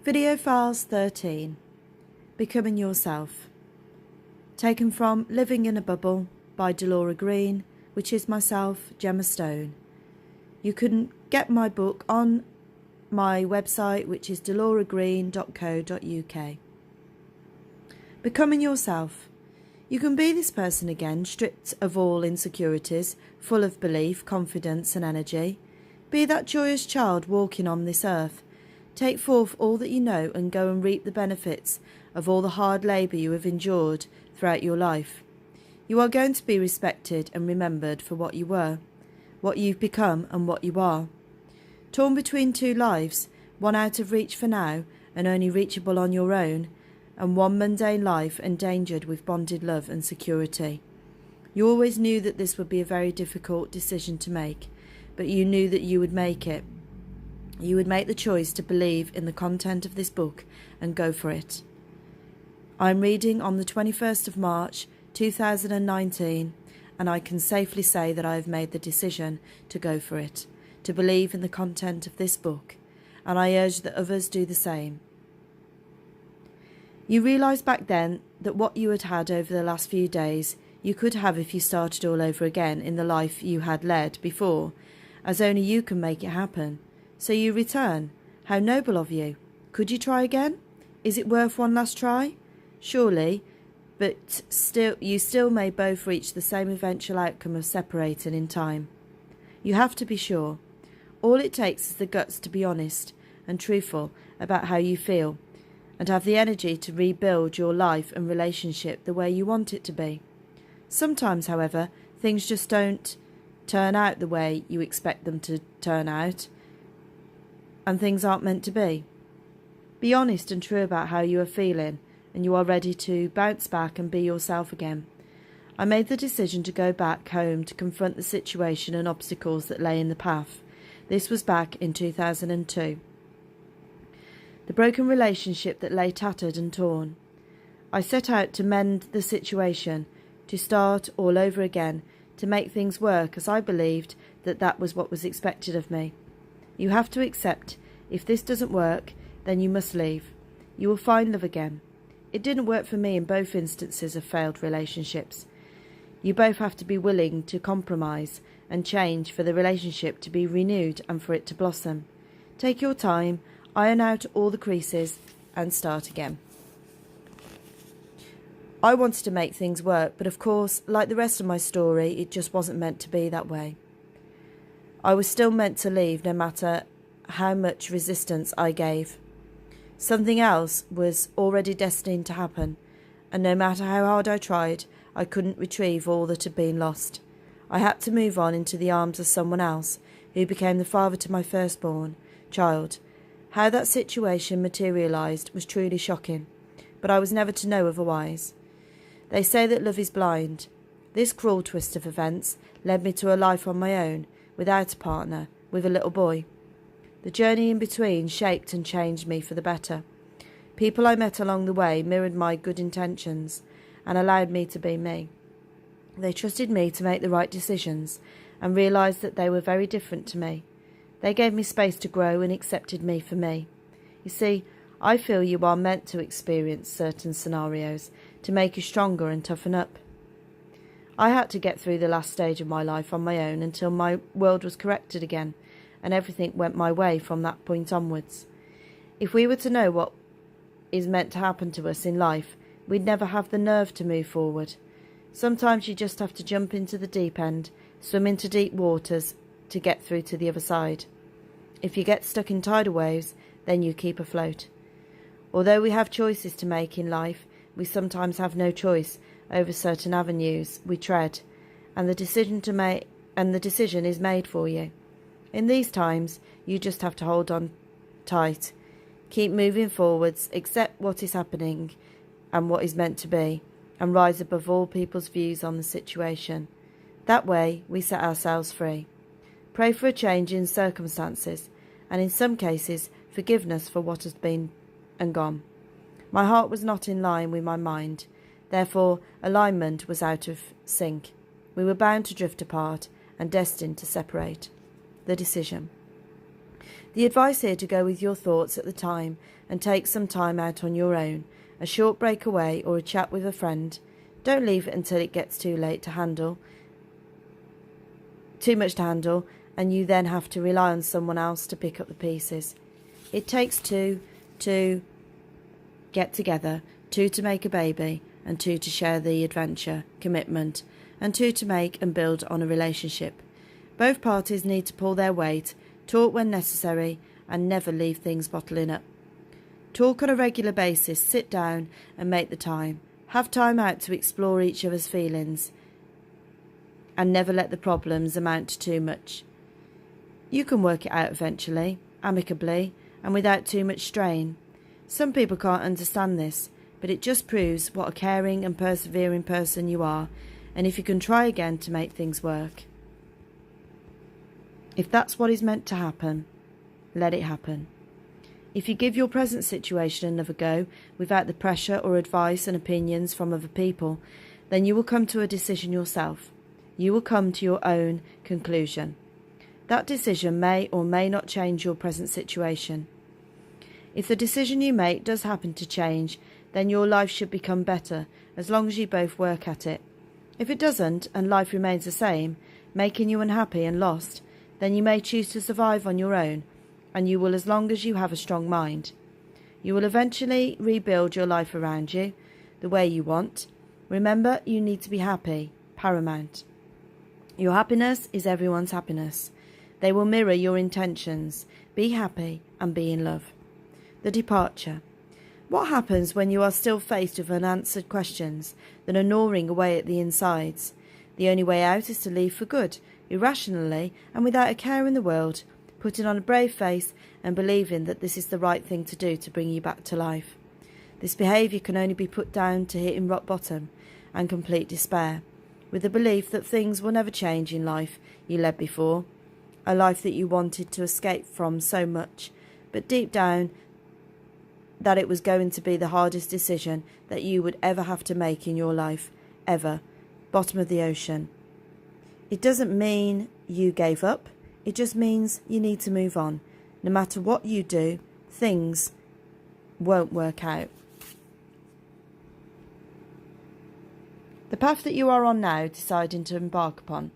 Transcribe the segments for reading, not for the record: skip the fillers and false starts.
Video Files 13. Becoming Yourself. Taken from Living in a Bubble by Delora Green, which is myself, Gemma Stone. You can get my book on my website, which is deloragreen.co.uk. Becoming yourself. You can be this person again, stripped of all insecurities, full of belief, confidence and energy. Be that joyous child walking on this earth. Take forth all that you know and go and reap the benefits of all the hard labour you have endured throughout your life. You are going to be respected and remembered for what you were, what you've become and what you are. Torn between two lives, one out of reach for now and only reachable on your own, and one mundane life endangered with bonded love and security. You always knew that this would be a very difficult decision to make, but you knew that you would make it. You would make the choice to believe in the content of this book and go for it. I'm reading on the 21st of March 2019, and I can safely say that I have made the decision to go for it, to believe in the content of this book, and I urge that others do the same. You realised back then that what you had had over the last few days you could have if you started all over again in the life you had led before, as only you can make it happen. So you return. How noble of you. Could you try again? Is it worth one last try? Surely, but you still may both reach the same eventual outcome of separating in time. You have to be sure. All it takes is the guts to be honest and truthful about how you feel, and have the energy to rebuild your life and relationship the way you want it to be. Sometimes, however, things just don't turn out the way you expect them to turn out, and things aren't meant to be. Be honest and true about how you are feeling, and you are ready to bounce back and be yourself again. I made the decision to go back home to confront the situation and obstacles that lay in the path. This was back in 2002. The broken relationship that lay tattered and torn. I set out to mend the situation, to start all over again, to make things work, as I believed that that was what was expected of me. You have to accept, if this doesn't work, then you must leave. You will find love again. It didn't work for me in both instances of failed relationships. You both have to be willing to compromise and change for the relationship to be renewed and for it to blossom. Take your time, iron out all the creases, and start again. I wanted to make things work, but of course, like the rest of my story, it just wasn't meant to be that way. I was still meant to leave no matter how much resistance I gave. Something else was already destined to happen, and no matter how hard I tried, I couldn't retrieve all that had been lost. I had to move on into the arms of someone else, who became the father to my firstborn child. How that situation materialised was truly shocking, but I was never to know otherwise. They say that love is blind. This cruel twist of events led me to a life on my own, without a partner, with a little boy. The journey in between shaped and changed me for the better. People I met along the way mirrored my good intentions and allowed me to be me. They trusted me to make the right decisions and realised that they were very different to me. They gave me space to grow and accepted me for me. You see, I feel you are meant to experience certain scenarios to make you stronger and toughen up. I had to get through the last stage of my life on my own until my world was corrected again, and everything went my way from that point onwards. If we were to know what is meant to happen to us in life, we'd never have the nerve to move forward. Sometimes you just have to jump into the deep end, swim into deep waters to get through to the other side. If you get stuck in tidal waves, then you keep afloat. Although we have choices to make in life, we sometimes have no choice over certain avenues we tread, and the decision is made for you. In these times, you just have to hold on tight, keep moving forwards, accept what is happening and what is meant to be, and rise above all people's views on the situation. That way, we set ourselves free. Pray for a change in circumstances, and in some cases, forgiveness for what has been and gone. My heart was not in line with my mind. Therefore, alignment was out of sync. We were bound to drift apart and destined to separate. The decision. The advice here to go with your thoughts at the time and take some time out on your own, a short break away or a chat with a friend. Don't leave it until it gets too much to handle, and you then have to rely on someone else to pick up the pieces. It takes two to get together, two to make a baby, and two to share the adventure, commitment, and two to make and build on a relationship. Both parties need to pull their weight, talk when necessary, and never leave things bottling up. Talk on a regular basis, sit down and make the time. Have time out to explore each other's feelings, and never let the problems amount to too much. You can work it out eventually, amicably, and without too much strain. Some people can't understand this, but it just proves what a caring and persevering person you are, and if you can try again to make things work. If that's what is meant to happen, let it happen. If you give your present situation another go without the pressure or advice and opinions from other people, then you will come to a decision yourself. You will come to your own conclusion. That decision may or may not change your present situation. If the decision you make does happen to change, then your life should become better as long as you both work at it. If it doesn't and life remains the same, making you unhappy and lost, then you may choose to survive on your own, and you will as long as you have a strong mind. You will eventually rebuild your life around you the way you want. Remember, you need to be happy, paramount. Your happiness is everyone's happiness. They will mirror your intentions. Be happy and be in love. The departure. What happens when you are still faced with unanswered questions that are gnawing away at the insides? The only way out is to leave for good, irrationally and without a care in the world, putting on a brave face and believing that this is the right thing to do to bring you back to life. This behaviour can only be put down to hitting rock bottom and complete despair, with the belief that things will never change in life you led before, a life that you wanted to escape from so much, but deep down that it was going to be the hardest decision that you would ever have to make in your life, ever. Bottom of the ocean. It doesn't mean you gave up, it just means you need to move on. No matter what you do, things won't work out. The path that you are on now, deciding to embark upon,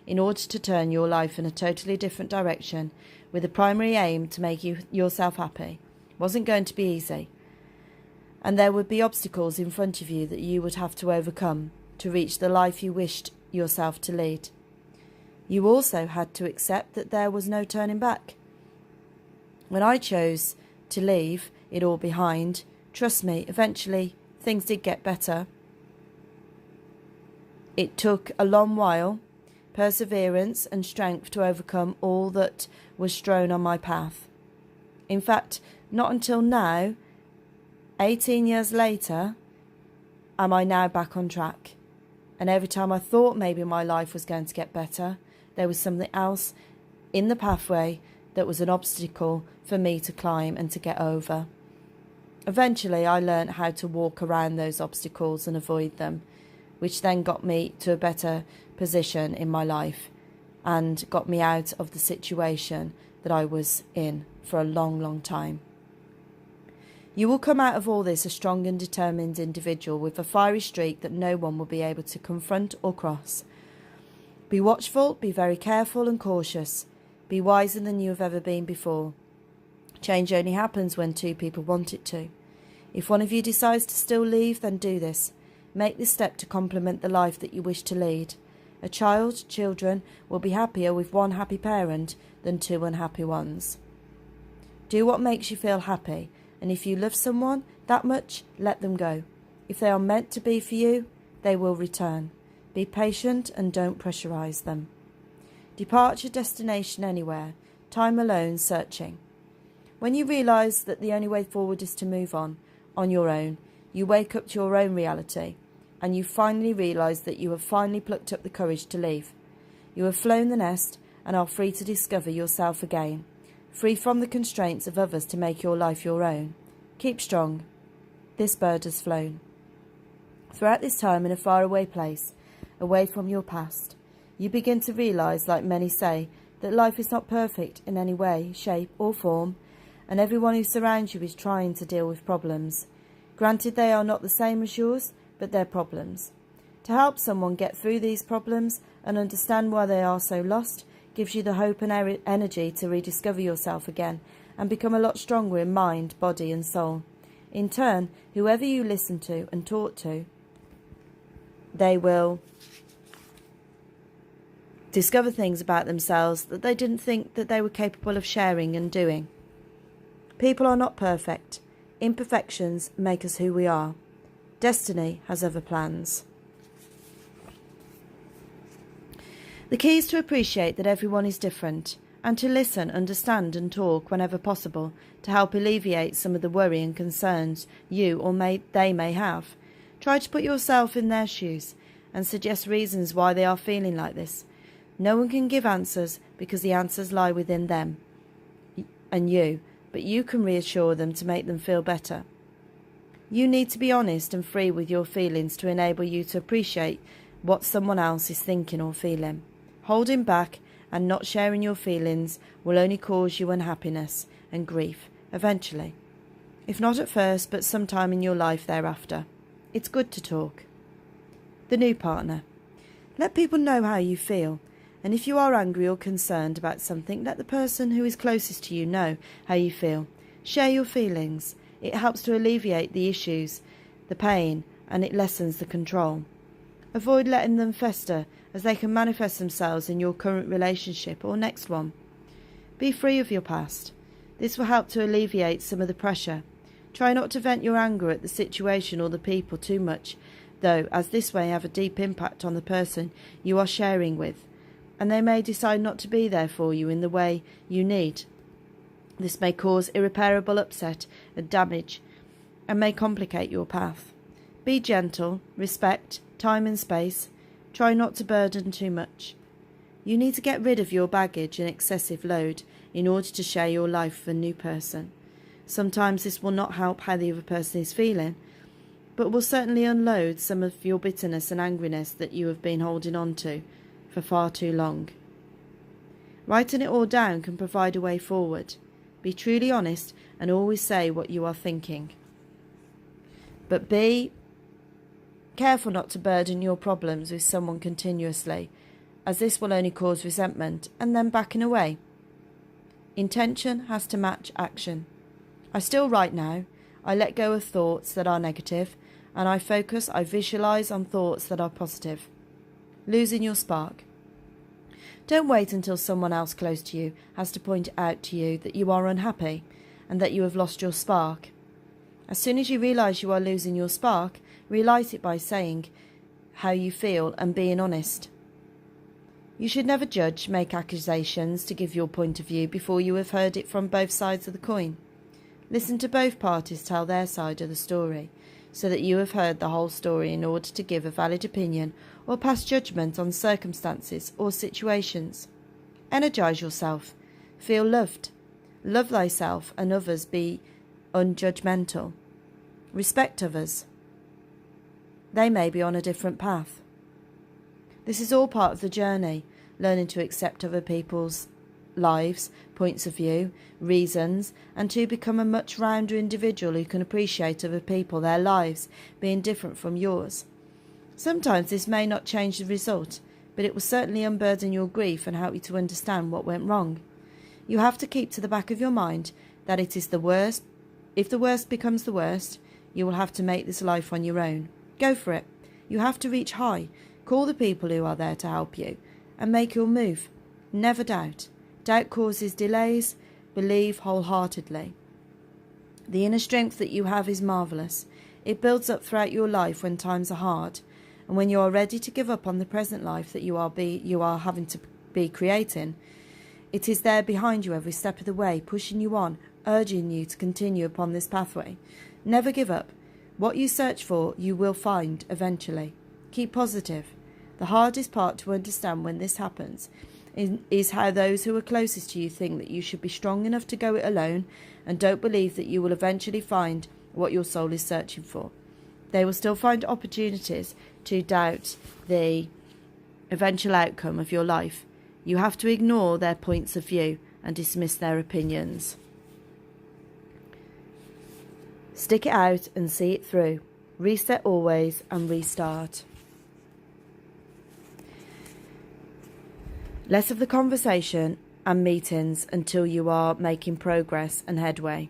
in order to turn your life in a totally different direction, with a primary aim to make yourself happy, wasn't going to be easy. And there would be obstacles in front of you that you would have to overcome to reach the life you wished yourself to lead. You also had to accept that there was no turning back. When I chose to leave it all behind, trust me, eventually things did get better. It took a long while, perseverance and strength to overcome all that was strewn on my path. In fact, not until now, 18 years later, am I now back on track. And every time I thought maybe my life was going to get better, there was something else in the pathway that was an obstacle for me to climb and to get over. Eventually, I learned how to walk around those obstacles and avoid them, which then got me to a better position in my life and got me out of the situation that I was in for a long, long time. You will come out of all this a strong and determined individual with a fiery streak that no one will be able to confront or cross. Be watchful, be very careful and cautious. Be wiser than you have ever been before. Change only happens when two people want it to. If one of you decides to still leave, then do this. Make this step to complement the life that you wish to lead. Children will be happier with one happy parent than two unhappy ones. Do what makes you feel happy, and if you love someone that much, let them go. If they are meant to be for you, they will return. Be patient and don't pressurize them. Departure, destination anywhere, time alone searching. When you realise that the only way forward is to move on your own, you wake up to your own reality, and you finally realise that you have finally plucked up the courage to leave. You have flown the nest and are free to discover yourself again, free from the constraints of others to make your life your own. Keep strong. This bird has flown. Throughout this time in a faraway place, away from your past, you begin to realise, like many say, that life is not perfect in any way, shape or form, and everyone who surrounds you is trying to deal with problems. Granted, they are not the same as yours, but they're problems. To help someone get through these problems and understand why they are so lost gives you the hope and energy to rediscover yourself again and become a lot stronger in mind, body and soul. In turn, whoever you listen to and talk to, they will discover things about themselves that they didn't think that they were capable of sharing and doing. People are not perfect. Imperfections make us who we are. Destiny has other plans. The key is to appreciate that everyone is different and to listen, understand and talk whenever possible to help alleviate some of the worry and concerns you or they may have. Try to put yourself in their shoes and suggest reasons why they are feeling like this. No one can give answers because the answers lie within them and you, but you can reassure them to make them feel better. You need to be honest and free with your feelings to enable you to appreciate what someone else is thinking or feeling. Holding back and not sharing your feelings will only cause you unhappiness and grief eventually, if not at first, but sometime in your life thereafter. It's good to talk. The new partner. Let people know how you feel, and if you are angry or concerned about something, let the person who is closest to you know how you feel. Share your feelings. It helps to alleviate the issues, the pain, and it lessens the control. Avoid letting them fester, as they can manifest themselves in your current relationship or next one. Be free of your past. This will help to alleviate some of the pressure. Try not to vent your anger at the situation or the people too much, though, as this may have a deep impact on the person you are sharing with, and they may decide not to be there for you in the way you need. This may cause irreparable upset and damage, and may complicate your path. Be gentle, respect time and space. Try not to burden too much. You need to get rid of your baggage and excessive load in order to share your life with a new person. Sometimes this will not help how the other person is feeling, but will certainly unload some of your bitterness and angriness that you have been holding on to for far too long. Writing it all down can provide a way forward. Be truly honest and always say what you are thinking. But be careful not to burden your problems with someone continuously, as this will only cause resentment and then backing away. Intention has to match action. I still write now. I let go of thoughts that are negative, and I visualise on thoughts that are positive. Losing your spark. Don't wait until someone else close to you has to point out to you that you are unhappy and that you have lost your spark. As soon as you realise you are losing your spark, realise it by saying how you feel and being honest. You should never judge, make accusations to give your point of view before you have heard it from both sides of the coin. Listen to both parties tell their side of the story, so that you have heard the whole story in order to give a valid opinion or pass judgment on circumstances or situations. Energise yourself. Feel loved. Love thyself and others. Be unjudgmental. Respect others. They may be on a different path. This is all part of the journey, learning to accept other people's lives, points of view, reasons, and to become a much rounder individual who can appreciate other people, their lives being different from yours. Sometimes this may not change the result, but it will certainly unburden your grief and help you to understand what went wrong. You have to keep to the back of your mind that it is the worst. If the worst becomes the worst, you will have to make this life on your own. Go for it. You have to reach high. Call the people who are there to help you and make your move. Never doubt. Doubt causes delays. Believe wholeheartedly. The inner strength that you have is marvellous. It builds up throughout your life when times are hard, and when you are ready to give up on the present life that you are having to be creating. It is there behind you every step of the way, pushing you on, urging you to continue upon this pathway. Never give up. What you search for, you will find eventually. Keep positive. The hardest part to understand when this happens is how those who are closest to you think that you should be strong enough to go it alone and don't believe that you will eventually find what your soul is searching for. They will still find opportunities to doubt the eventual outcome of your life. You have to ignore their points of view and dismiss their opinions. Stick it out and see it through. Reset always and restart. Less of the conversation and meetings until you are making progress and headway.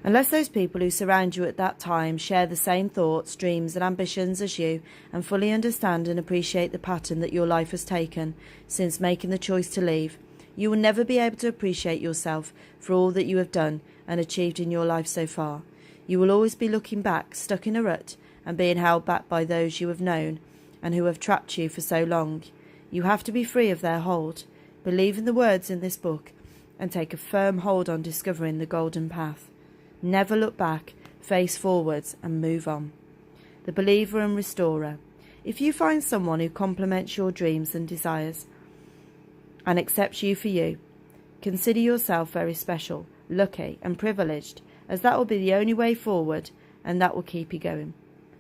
Unless those people who surround you at that time share the same thoughts, dreams and ambitions as you and fully understand and appreciate the pattern that your life has taken since making the choice to leave, you will never be able to appreciate yourself for all that you have done and achieved in your life so far. You will always be looking back, stuck in a rut and being held back by those you have known and who have trapped you for so long. You have to be free of their hold. Believe in the words in this book and take a firm hold on discovering the golden path. Never look back, face forwards and move on. The believer and restorer. If you find someone who complements your dreams and desires and accepts you for you, consider yourself very special, lucky and privileged, as that will be the only way forward and that will keep you going.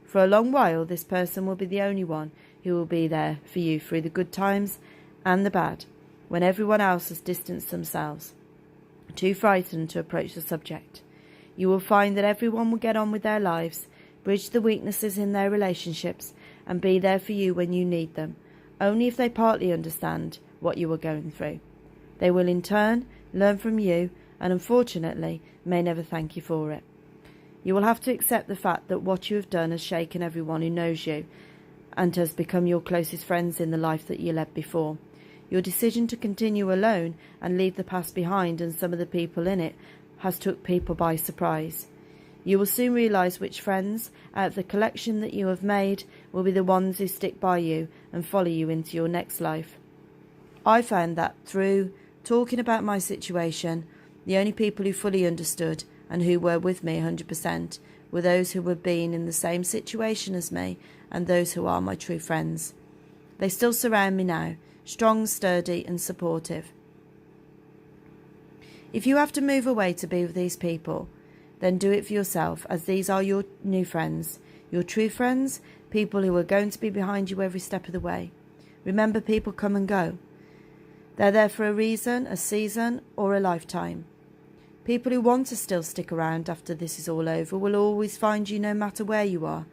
For a long while, this person will be the only one who will be there for you through the good times and the bad, when everyone else has distanced themselves, too frightened to approach the subject. You will find that everyone will get on with their lives, bridge the weaknesses in their relationships, and be there for you when you need them, only if they partly understand what you are going through. They will in turn learn from you and unfortunately may never thank you for it. You will have to accept the fact that what you have done has shaken everyone who knows you and has become your closest friends in the life that you led before. Your decision to continue alone and leave the past behind and some of the people in it has took people by surprise. You will soon realise which friends out of the collection that you have made will be the ones who stick by you and follow you into your next life. I found that through talking about my situation, the only people who fully understood and who were with me 100% were those who had been in the same situation as me and those who are my true friends. They still surround me now, strong, sturdy and supportive. If you have to move away to be with these people, then do it for yourself, as these are your new friends, your true friends, people who are going to be behind you every step of the way. Remember, people come and go. They're there for a reason, a season, or a lifetime. People who want to still stick around after this is all over will always find you no matter where you are.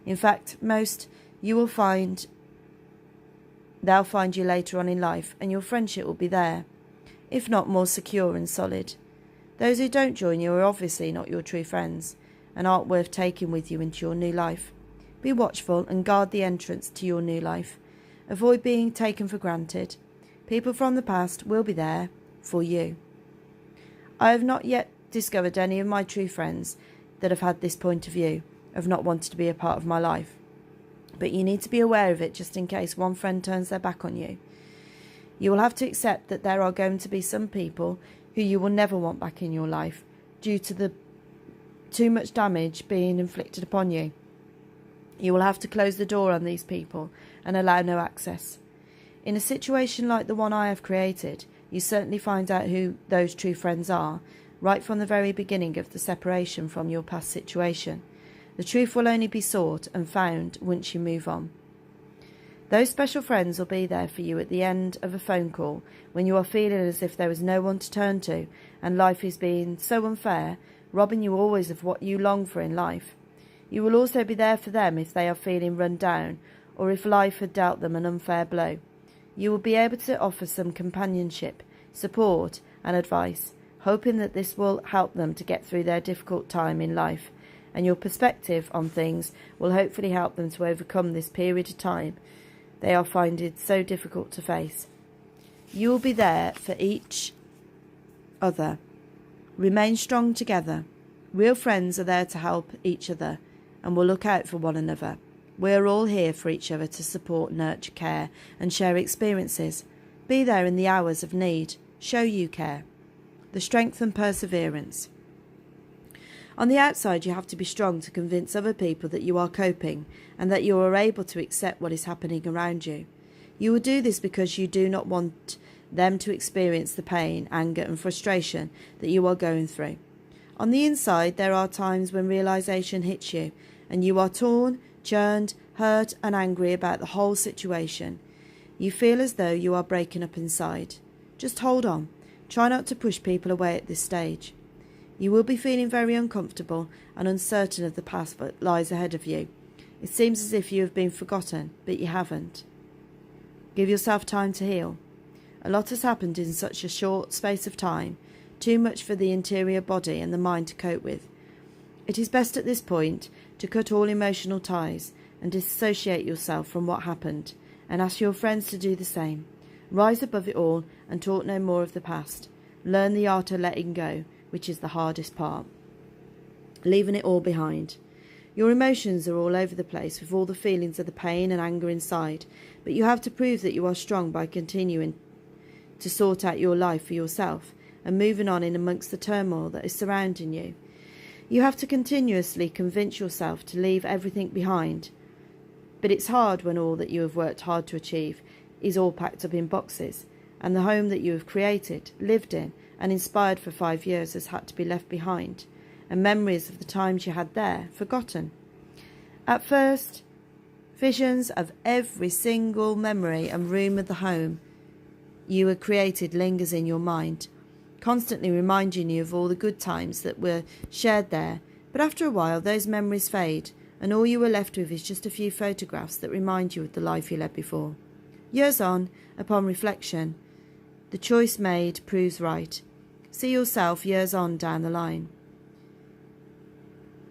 In fact, most you will find they'll find you later on in life, and your friendship will be there, if not more secure and solid. Those who don't join you are obviously not your true friends and aren't worth taking with you into your new life. Be watchful and guard the entrance to your new life. Avoid being taken for granted. People from the past will be there for you. I have not yet discovered any of my true friends that have had this point of view, of not wanting to be a part of my life. But you need to be aware of it just in case one friend turns their back on you. You will have to accept that there are going to be some people who you will never want back in your life due to the too much damage being inflicted upon you. You will have to close the door on these people and allow no access. In a situation like the one I have created, you certainly find out who those true friends are right from the very beginning of the separation from your past situation. The truth will only be sought and found once you move on. Those special friends will be there for you at the end of a phone call when you are feeling as if there is no one to turn to and life is being so unfair, robbing you always of what you long for in life. You will also be there for them if they are feeling run down or if life had dealt them an unfair blow. You will be able to offer some companionship, support and advice, hoping that this will help them to get through their difficult time in life, and your perspective on things will hopefully help them to overcome this period of time they are finding so difficult to face. You will be there for each other. Remain strong together. Real friends are there to help each other and will look out for one another. We are all here for each other to support, nurture, care and share experiences. Be there in the hours of need. Show you care. The strength and perseverance. On the outside, you have to be strong to convince other people that you are coping and that you are able to accept what is happening around you. You will do this because you do not want them to experience the pain, anger and frustration that you are going through. On the inside, there are times when realization hits you and you are torn, churned, hurt and angry about the whole situation. You feel as though you are breaking up inside. Just hold on. Try not to push people away at this stage. You will be feeling very uncomfortable and uncertain of the path that lies ahead of you. It seems as if you have been forgotten, but you haven't. Give yourself time to heal. A lot has happened in such a short space of time, too much for the interior body and the mind to cope with. It is best at this point to cut all emotional ties and disassociate yourself from what happened, and ask your friends to do the same. Rise above it all and talk no more of the past. Learn the art of letting go, which is the hardest part. Leaving it all behind. Your emotions are all over the place with all the feelings of the pain and anger inside, but you have to prove that you are strong by continuing to sort out your life for yourself and moving on in amongst the turmoil that is surrounding you. You have to continuously convince yourself to leave everything behind. But it's hard when all that you have worked hard to achieve is all packed up in boxes, and the home that you have created, lived in, and inspired for 5 years has had to be left behind, and memories of the times you had there forgotten. At first, visions of every single memory and room of the home you had created lingers in your mind, constantly reminding you of all the good times that were shared there. But after a while, those memories fade, and all you are left with is just a few photographs that remind you of the life you led before. Years on, upon reflection, the choice made proves right. See yourself years on down the line.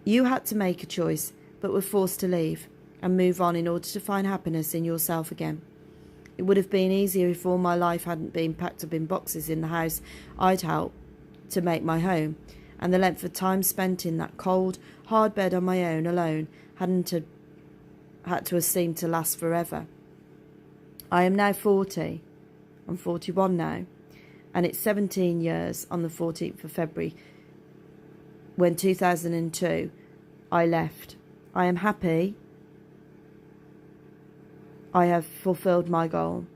You had to make a choice, but were forced to leave and move on in order to find happiness in yourself again. It would have been easier if all my life hadn't been packed up in boxes in the house I'd helped to make my home, and the length of time spent in that cold, hard bed on my own alone hadn't had to have seemed to last forever. I am now 40. I'm 41 now, and it's 17 years on the 14th of February when 2002 I left. I am happy. I have fulfilled my goal.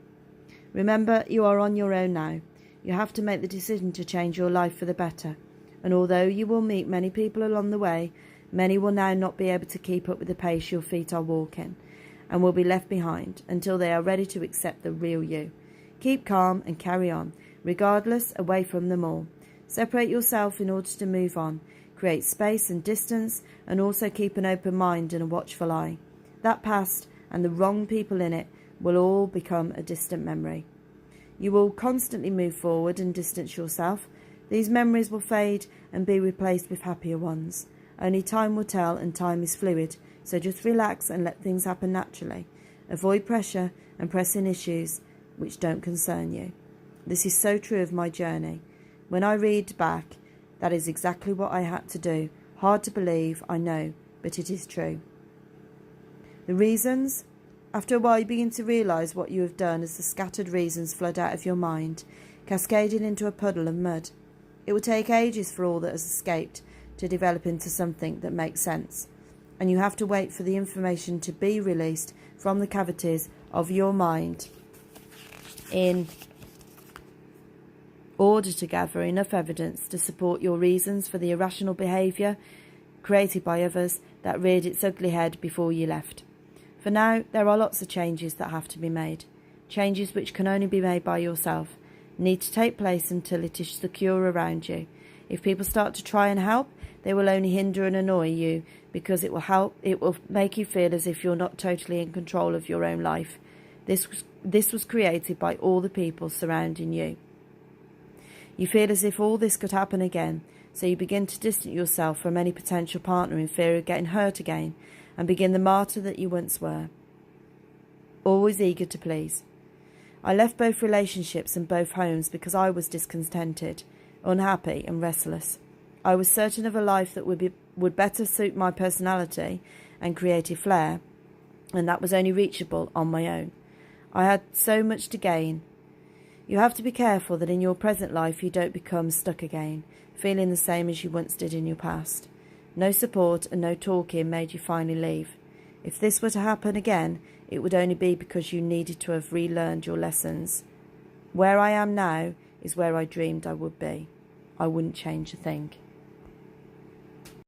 Remember, you are on your own now. You have to make the decision to change your life for the better. And although you will meet many people along the way, many will now not be able to keep up with the pace your feet are walking, and will be left behind until they are ready to accept the real you. Keep calm and carry on, regardless, away from them all. Separate yourself in order to move on. Create space and distance, and also keep an open mind and a watchful eye. That past and the wrong people in it will all become a distant memory. You will constantly move forward and distance yourself. These memories will fade and be replaced with happier ones. Only time will tell, and time is fluid, so just relax and let things happen naturally. Avoid pressure and pressing issues which don't concern you. This is so true of my journey. When I read back, that is exactly what I had to do. Hard to believe, I know, but it is true. The reasons? After a while you begin to realise what you have done as the scattered reasons flood out of your mind, cascading into a puddle of mud. It will take ages for all that has escaped to develop into something that makes sense, and you have to wait for the information to be released from the cavities of your mind in order to gather enough evidence to support your reasons for the irrational behaviour created by others that reared its ugly head before you left. For now, there are lots of changes that have to be made. Changes which can only be made by yourself, need to take place until it is secure around you. If people start to try and help, they will only hinder and annoy you, because it will make you feel as if you're not totally in control of your own life. This was created by all the people surrounding you. You feel as if all this could happen again, so you begin to distance yourself from any potential partner in fear of getting hurt again, and begin the martyr that you once were, always eager to please. I left both relationships and both homes because I was discontented, unhappy and restless. I was certain of a life that would better suit my personality and creative flair, and that was only reachable on my own. I had so much to gain. You have to be careful that in your present life you don't become stuck again, feeling the same as you once did in your past. No support and no talking made you finally leave. If this were to happen again, it would only be because you needed to have relearned your lessons. Where I am now is where I dreamed I would be. I wouldn't change a thing.